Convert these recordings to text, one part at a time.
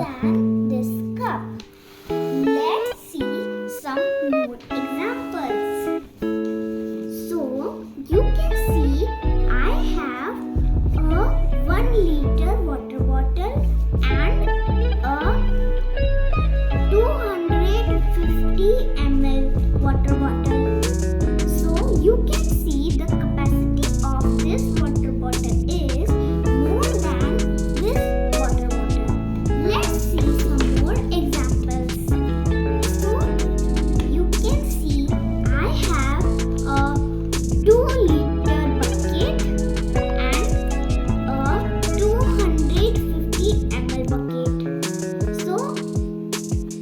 than this cup. Let's see some more examples. So you can see I have a 1 liter water bottle and a 250 ml water bottle. So you can see the capacity of this water bottle is more than this water bottle. Let's see some more examples. So you can see I have a 2 liter bucket and a 250 ml bucket. So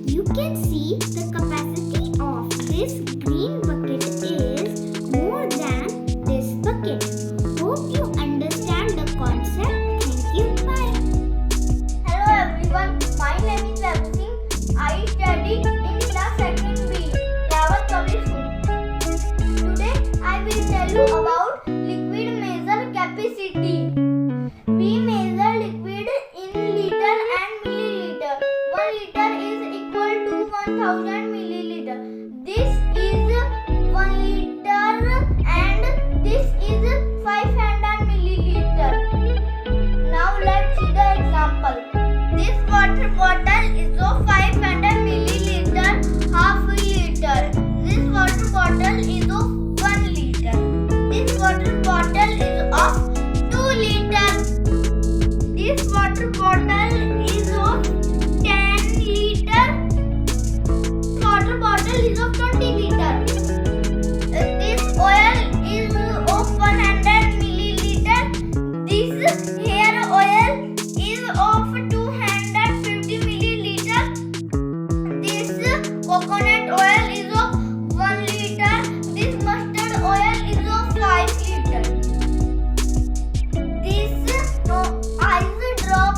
you can see the capacity of this green bucket is more than this bucket. Hope you understand the concept. Thank you. Bye. Hello everyone, my name is Absing. I study in class 2nd B, Rawat Public School. Today I will tell you about liquid measure capacity. We measure liquid in liter and milliliter. 1 liter is equal to 1000 milliliter. This is 1 liter and this is 500 milliliter. Now let's see the example. This water bottle is of 500 milliliter, half liter. This water bottle is of 1 liter. This water bottle is of 2 liter. This water bottle is of 10 liter. Water bottle is of 20 liter. This oil is of 100 milliliter. This hair oil is of 250 milliliter. This coconut oil is of 1 liter. This mustard oil is of 5 liter. This ice drop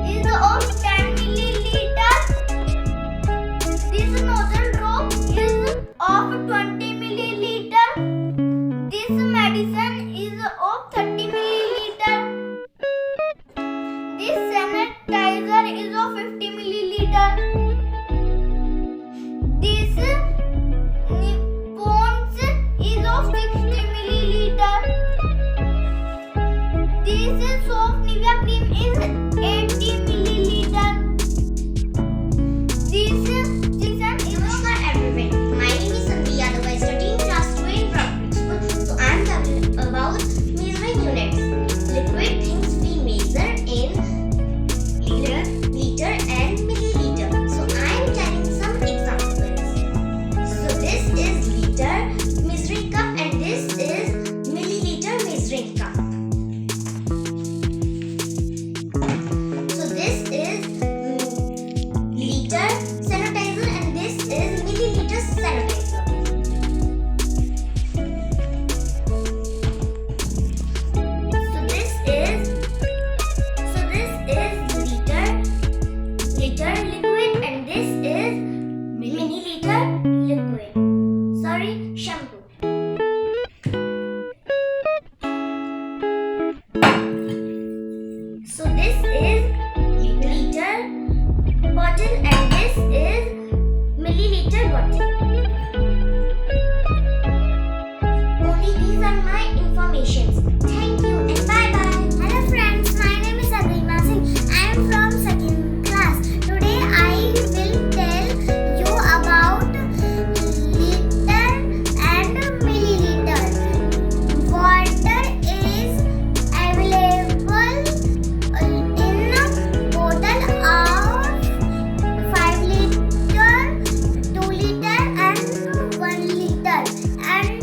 is of 10 milliliter. This nozzle drop is of 20 milliliter. This medicine is of 30 milliliter. This sanitizer is of 50 milliliter. This Pond's is of 60 milliliter. This soap Nivea cream is 80 milliliter. Namaskar everyone. My name is Sandhya Yadav. I study in class 2 in public school. So I am talking about measuring units. Liquid things we measure in liter and milliliter. So I am telling some examples. So this is liter measuring cup and this is milliliter measuring cup. So this is liter sanitizer and this is milliliter sanitizer. So this is liter liquid and this is milliliter liquid. Sorry, shampoo. So this is liter bottle and this is milliliter bottle. Only these are my informations. Thank you and bye bye. Hello friends, my name is Adhima Singh. I am from 2nd class. Today I will tell you about liter and milliliter. Water is available in a bottle of 5 liter, 2 liter and 1 liter and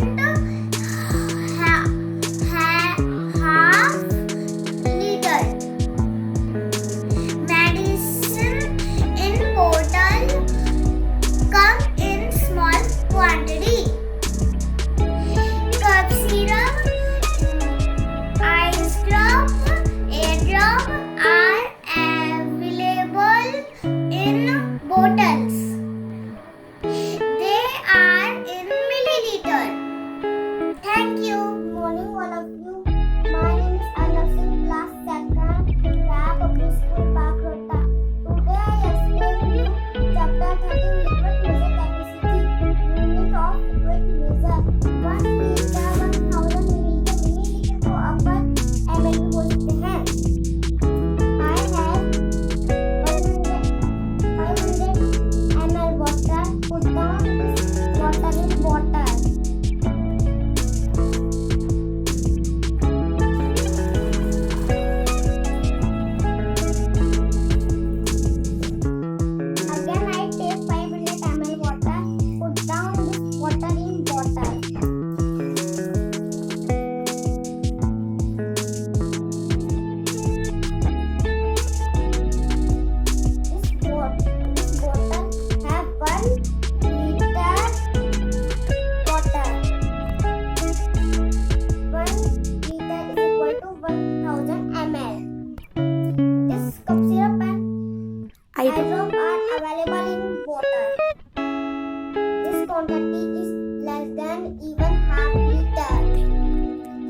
Items are available in water. This quantity is less than even half liter.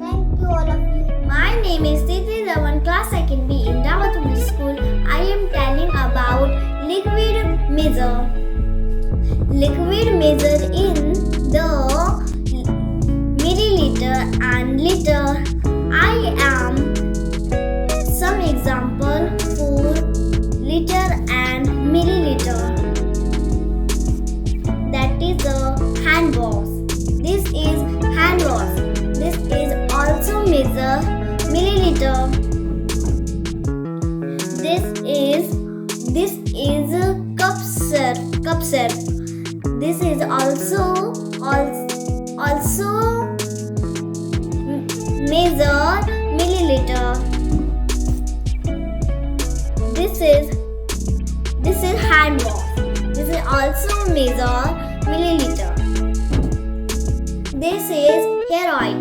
Thank you all of you. My name is Titi Ravan, class 2nd B in Dawatumi School. I am telling about liquid measure. Liquid measure in the milliliter and liter. I am some example for liter and milliliter. That is a hand wash. This is hand wash. This is also measure milliliter. This is cup syrup. This is also measure milliliter. This is hand wash. This is also measure milliliter. This is hair oil.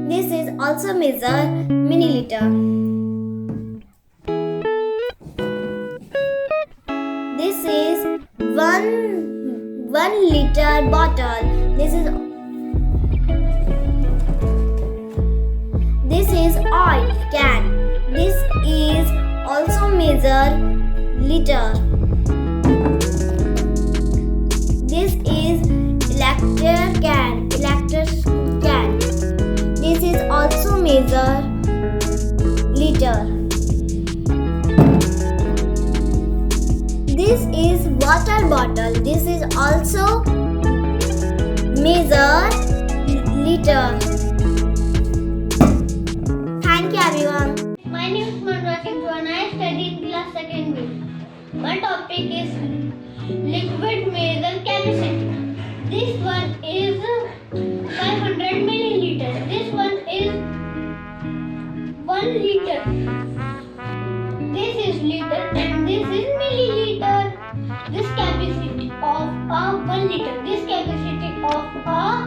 This is also measure milliliter. This is one liter bottle. This is oil can. This is also measure liter. This is electric can. This is also measure liter. This is water bottle. This is also measure liter. Thank you everyone. My name is Manraj Sindhu and I study in class 2nd B. My topic is liquid measure capacity. This one is 500 milliliters. This one is 1 liter. This is liter and this is milliliter. This capacity of a 1 liter. This capacity of a